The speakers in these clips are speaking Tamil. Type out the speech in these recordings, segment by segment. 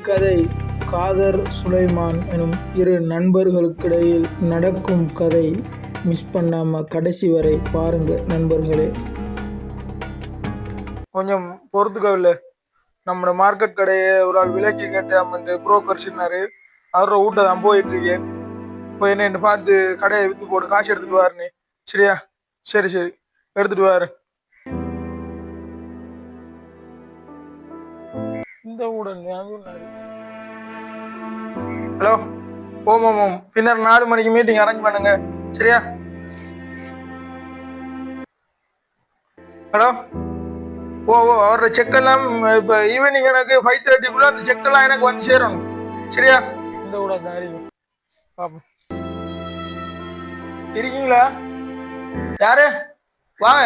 கதை காதர் சுலைமான் எனும் இரு நண்பர்களுக்கிடையில் நடக்கும் கதை. மிஸ் பண்ணாம கடைசி வரை பாருங்க நண்பர்களே. கொஞ்சம் பொறுத்துக்கவில்லை. நம்ம மார்க்கெட் கடையை ஒரு ஆள் விலைக்கு கேட்டு புரோக்கர் சொன்னாரு. அவரோட வீட்டை தான் போயிட்டு இருக்கேன். போய் என்ன பார்த்து கடையை வித்து போட்டு காசு எடுத்துட்டு வாருன்னு. சரியா? சரி சரி, எடுத்துட்டு வாரு. இந்த ஊடங்க ஹலோ, ஓம் ஓம் ஓம், பின்னர் 4 மணிக்கு மீட்டிங் அரேஞ்ச் பண்ணுங்க. சரியா? ஹலோ, ஓ ஓ அவரோட செக்கெல்லாம் இப்போ ஈவினிங் எனக்கு 5:30 அந்த செக்கெல்லாம் எனக்கு வந்து சேரணும். சரியா? இந்த ஊட தான் பாப்போம். இருக்கீங்களா? யாரு வாங்க.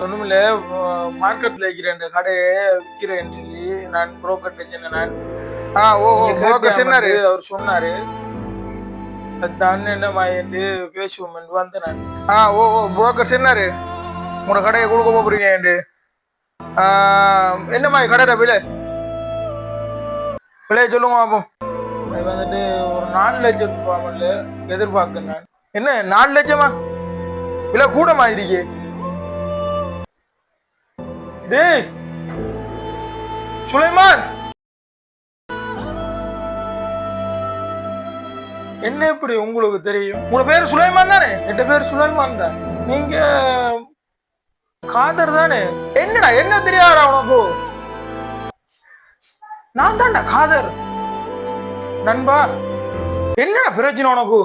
ஒண்ணுமில்ல, மார்க்கெட்ல வைக்கிறேன் இந்த கடையை விற்கிறேன்னு சொல்லி நான் புரோக்கர் சொன்னேன். ஓ புரோக்கர் சொன்னாரு, அவர் சொன்னாரு. அதுதான் என்ன மாயண்டு பேசுவோம் வந்தேன் நான். ஓ ஓ புரோக்கர் சொன்னாரு உங்களோட கடையை கொடுக்க போறீங்க. என்ன மாதிரி கடையில விலையை சொல்லுங்க பார்ப்போம். அது வந்துட்டு ஒரு 4 லட்சம் ரூபாய் எதிர்பார்க்கிறேன் நான். என்ன 4 லட்சமா? விலை கூட மாதிரி. டேய் சுலைமான், என்ன இப்படி உங்களுக்கு தெரியும்? உங்க பேரு சுலைமான் தானே? என் பேரு சுலைமான் தான். நீங்க காதர் தானே? என்னடா என்ன தெரியாதா உனக்கு? நான் தான்டா காதர் நண்பா. என்ன பிரச்சனை உனக்கு?